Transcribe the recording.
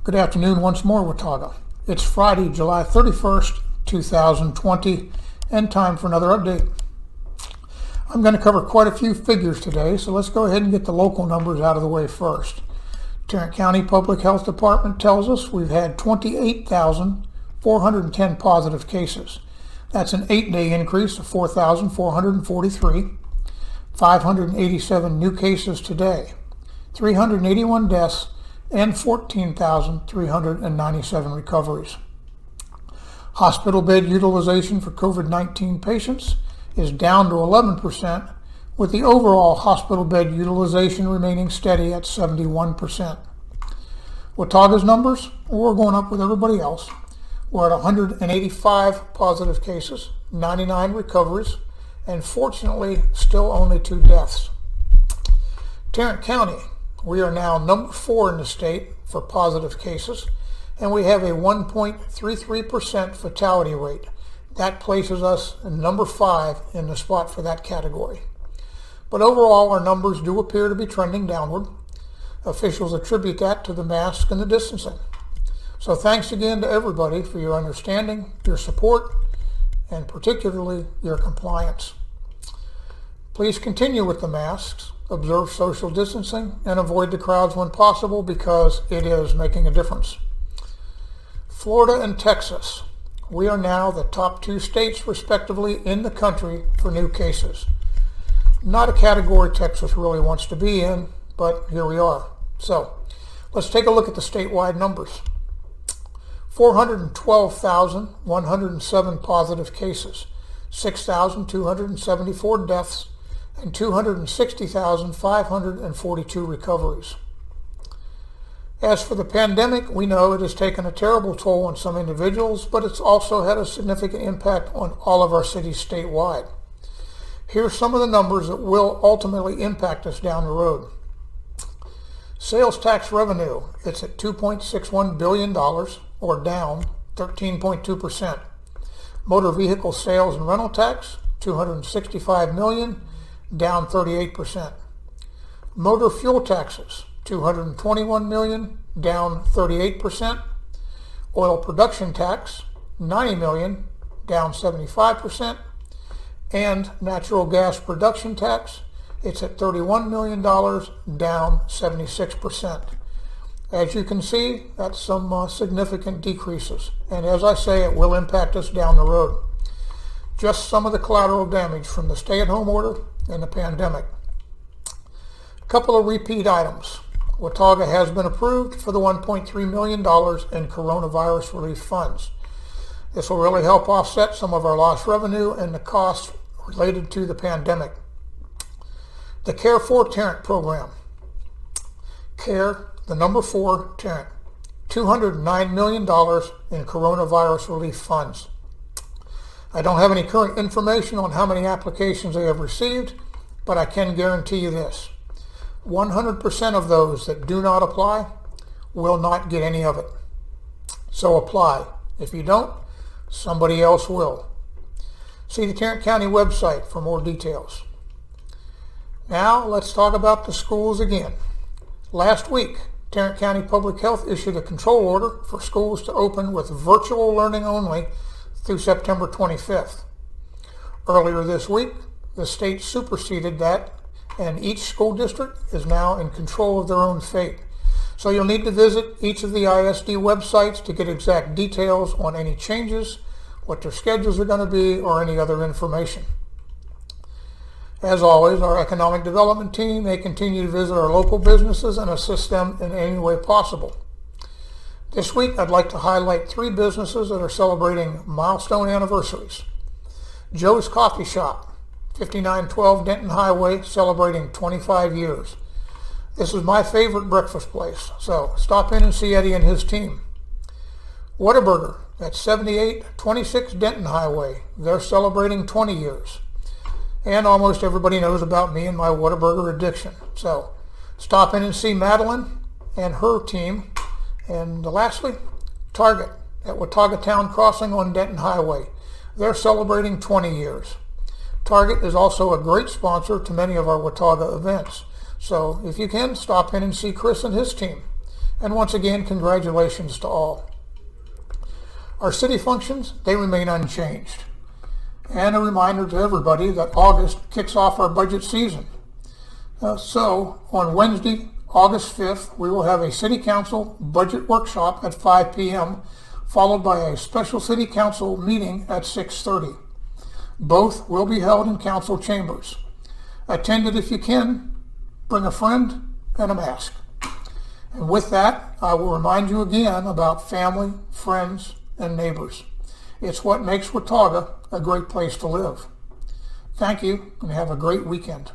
Good afternoon once more, Watauga. It's Friday, July 31st, 2020, and time for another update. I'm going to cover quite a few figures today, so let's go ahead and get the local numbers out of the way first. Tarrant County Public Health Department tells us we've had 28,410 positive cases. That's an 8-day increase of 4,443. 587 new cases today. 381 deaths and 14,397 recoveries. Hospital bed utilization for COVID-19 patients is down to 11%, with the overall hospital bed utilization remaining steady at 71%. Watauga's numbers, we're going up with everybody else. We're at 185 positive cases, 99 recoveries, and fortunately still only 2 deaths. Tarrant County, we are now number 4 in the state for positive cases, and we have a 1.33% fatality rate. That places us in number 5 in the spot for that category. But overall, our numbers do appear to be trending downward. Officials attribute that to the mask and the distancing. So thanks again to everybody for your understanding, your support, and particularly your compliance. Please continue with the masks, observe social distancing, and avoid the crowds when possible because it is making a difference. Florida and Texas, we are now the top 2 states respectively in the country for new cases. Not a category Texas really wants to be in, but here we are. So let's take a look at the statewide numbers. 412,107 positive cases, 6,274 deaths, and 260,542 recoveries. As for the pandemic, we know it has taken a terrible toll on some individuals, but it's also had a significant impact on all of our cities statewide. Here's some of the numbers that will ultimately impact us down the road. Sales tax revenue, it's at $2.61 billion, or down 13.2%. Motor vehicle sales and rental tax, $265 million, down 38%. Motor fuel taxes, $221 million, down 38%. Oil production tax, $90 million, down 75%. And natural gas production tax, it's at $31 million, down 76%. As you can see, that's some significant decreases. And as I say, it will impact us down the road. Just some of the collateral damage from the stay-at-home order and the pandemic. A couple of repeat items. Watauga has been approved for the $1.3 million in coronavirus relief funds. This will really help offset some of our lost revenue and the costs related to the pandemic. The Care for Tarrant program. Care, the number 4, Tarrant. $209 million in coronavirus relief funds. I don't have any current information on how many applications they have received, but I can guarantee you this. 100% of those that do not apply will not get any of it. So apply. If you don't, somebody else will. See the Tarrant County website for more details. Now let's talk about the schools again. Last week, Tarrant County Public Health issued a control order for schools to open with virtual learning only through September 25th. Earlier this week, the state superseded that, and each school district is now in control of their own fate. So you'll need to visit each of the ISD websites to get exact details on any changes, what their schedules are going to be, or any other information. As always, our economic development team may continue to visit our local businesses and assist them in any way possible. This week, I'd like to highlight 3 businesses that are celebrating milestone anniversaries. Joe's Coffee Shop, 5912 Denton Highway, celebrating 25 years. This is my favorite breakfast place, so stop in and see Eddie and his team. Whataburger at 7826 Denton Highway, they're celebrating 20 years. And almost everybody knows about me and my Whataburger addiction. So stop in and see Madeline and her team. And lastly, Target at Watauga Town Crossing on Denton Highway. They're celebrating 20 years. Target is also a great sponsor to many of our Watauga events. So if you can, stop in and see Chris and his team. And once again, congratulations to all. Our city functions, they remain unchanged. And a reminder to everybody that August kicks off our budget season. So on Wednesday, August 5th, we will have a City Council budget workshop at 5 p.m., followed by a special City Council meeting at 6:30. Both will be held in council chambers. Attend it if you can. Bring a friend and a mask. And with that, I will remind you again about family, friends, and neighbors. It's what makes Watauga a great place to live. Thank you, and have a great weekend.